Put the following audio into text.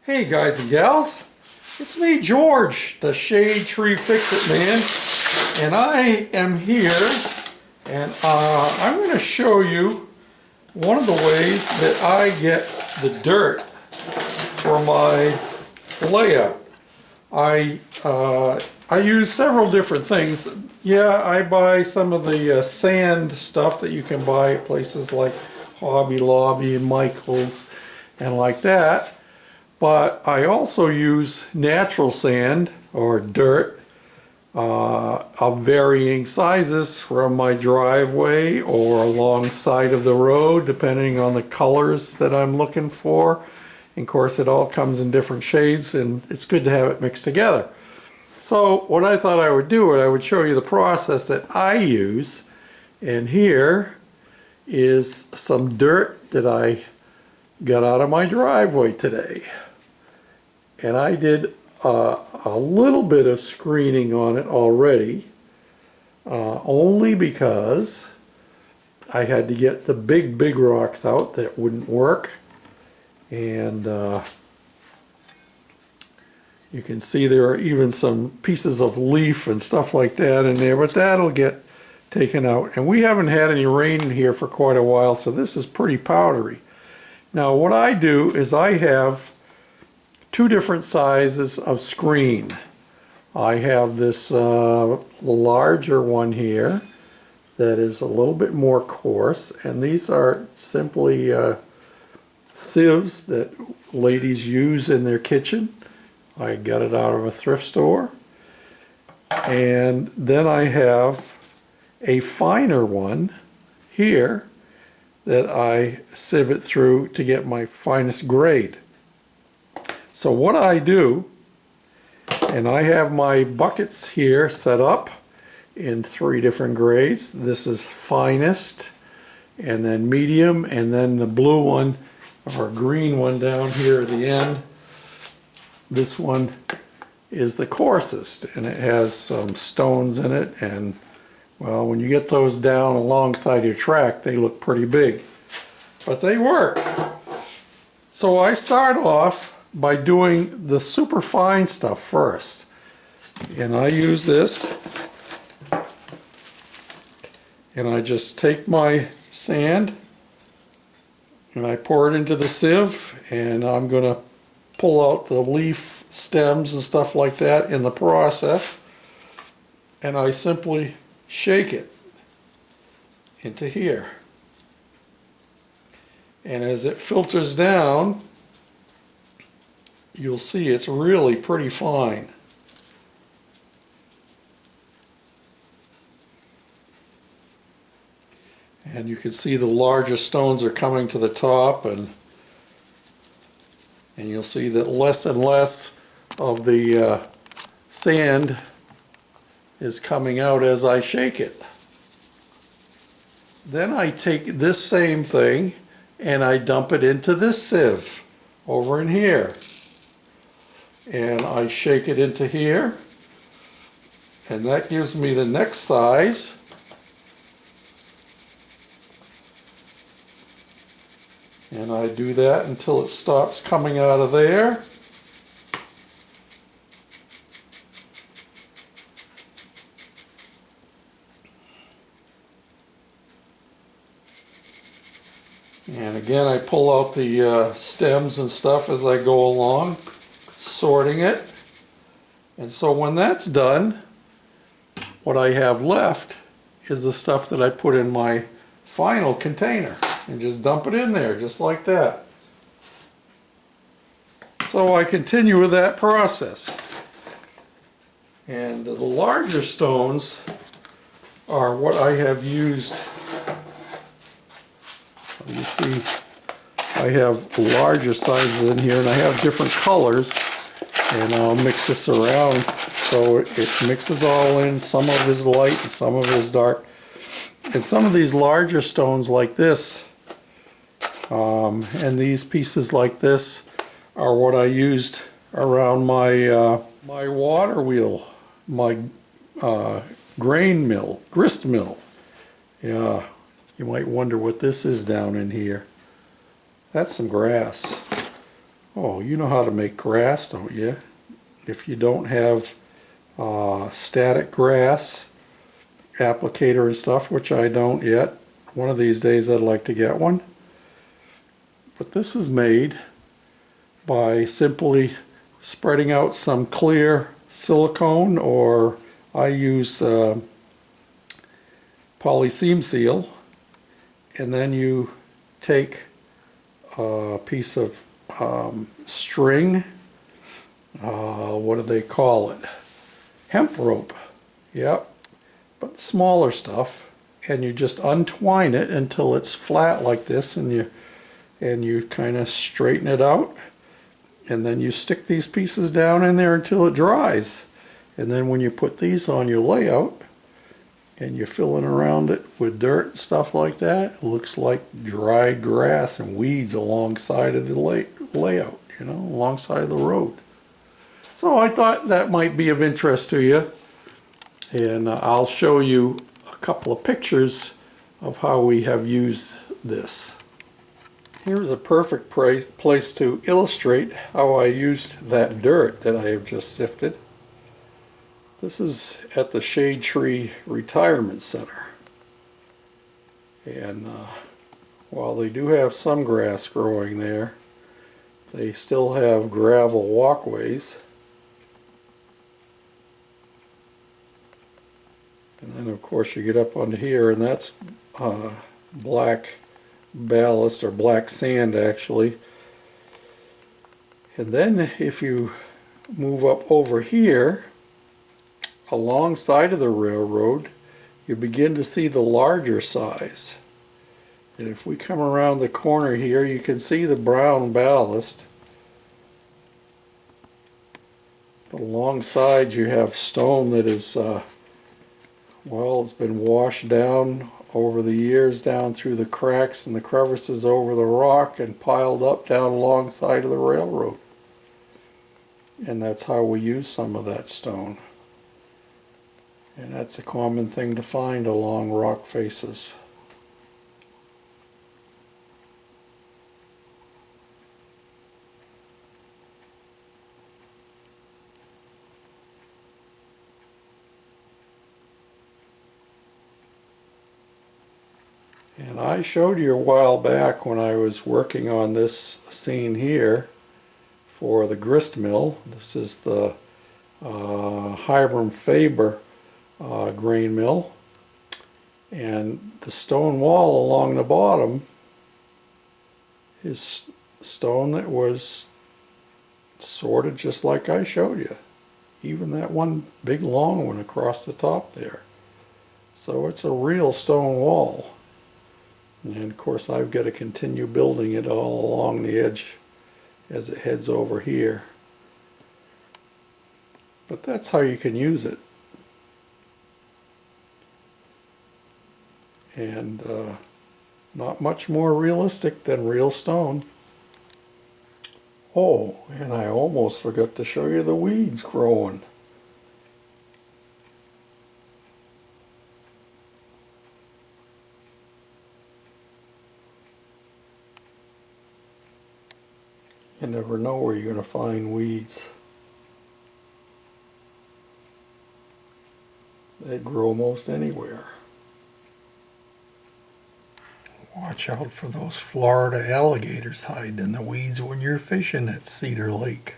Hey guys and gals, it's me George, the Shade Tree Fix-It Man, and I am here and I'm going to show you one of the ways that I get the dirt for my layout. I use several different things. Yeah, I buy some of the sand stuff that you can buy at places like Hobby Lobby and Michael's and like that. But I also use natural sand or dirt of varying sizes from my driveway or alongside of the road, depending on the colors that I'm looking for. And of course, it all comes in different shades, and it's good to have it mixed together. So what I thought I would do, I would show you the process that I use. And here is some dirt that I got out of my driveway today. And I did a little bit of screening on it already, only because I had to get the big rocks out that wouldn't work. And you can see there are even some pieces of leaf and stuff like that in there, but that'll get taken out. And we haven't had any rain in here for quite a while, so this is pretty powdery. Now what I do is I have two different sizes of screen. I have this larger one here that is a little bit more coarse, and these are simply sieves that ladies use in their kitchen. I got it out of a thrift store. And then I have a finer one here that I sieve it through to get my finest grade. So what I do, and I have my buckets here set up in 3 different grades. This is finest, and then medium, and then the blue one or green one down here at the end. This one is the coarsest, and it has some stones in it, and well, when you get those down alongside your track, they look pretty big, but they work. So I start off by doing the super fine stuff first, and I use this, and I just take my sand and I pour it into the sieve, and I'm going to pull out the leaf stems and stuff like that in the process, and I simply shake it into here, and as it filters down, you'll see it's really pretty fine. And you can see the larger stones are coming to the top, and you'll see that less and less of the sand is coming out as I shake it. Then I take this same thing and I dump it into this sieve over in here. And I shake it into here, and that gives me the next size. And I do that until it stops coming out of there. And again, I pull out the stems and stuff as I go along, sorting it. And so when that's done, what I have left is the stuff that I put in my final container, and just dump it in there just like that. So I continue with that process. And the larger stones are what I have used. You see, I have larger sizes in here, and I have different colors, and I'll mix this around so it mixes all in. Some of it is light and some of it is dark. And some of these larger stones like this, and these pieces like this, are what I used around my my water wheel, my grist mill. Yeah, you might wonder what this is down in here. That's some grass. Oh, you know how to make grass, don't you? If you don't have static grass applicator and stuff, which I don't yet, one of these days I'd like to get one. But this is made by simply spreading out some clear silicone, or I use polyseam seal, and then you take a piece of string, what do they call it? Hemp rope, yep, but smaller stuff, and you just untwine it until it's flat like this, and you kind of straighten it out, and then you stick these pieces down in there until it dries. And then when you put these on your layout and you're filling around it with dirt and stuff like that, it looks like dried grass and weeds alongside of the layout, you know, alongside of the road. So I thought that might be of interest to you, and I'll show you a couple of pictures of how we have used this. Here's a perfect place to illustrate how I used that dirt that I have just sifted. This is at the Shade Tree Retirement Center. And while they do have some grass growing there, they still have gravel walkways. And then of course you get up onto here, and that's black ballast, or black sand actually. And then if you move up over here alongside of the railroad, you begin to see the larger size. And if we come around the corner here, you can see the brown ballast. But alongside you have stone that is well, it's been washed down over the years, down through the cracks and the crevices over the rock, and piled up down alongside of the railroad. And that's how we use some of that stone. And that's a common thing to find along rock faces. And I showed you a while back when I was working on this scene here for the grist mill. This is the Hiram Faber grain mill. And the stone wall along the bottom is stone that was sorted just like I showed you. Even that one big long one across the top there. So it's a real stone wall. And of course I've got to continue building it all along the edge as it heads over here. But that's how you can use it. And not much more realistic than real stone. Oh, and I almost forgot to show you the weeds growing. You never know where you're going to find weeds. They grow most anywhere. Watch out for those Florida alligators hiding in the weeds when you're fishing at Cedar Lake.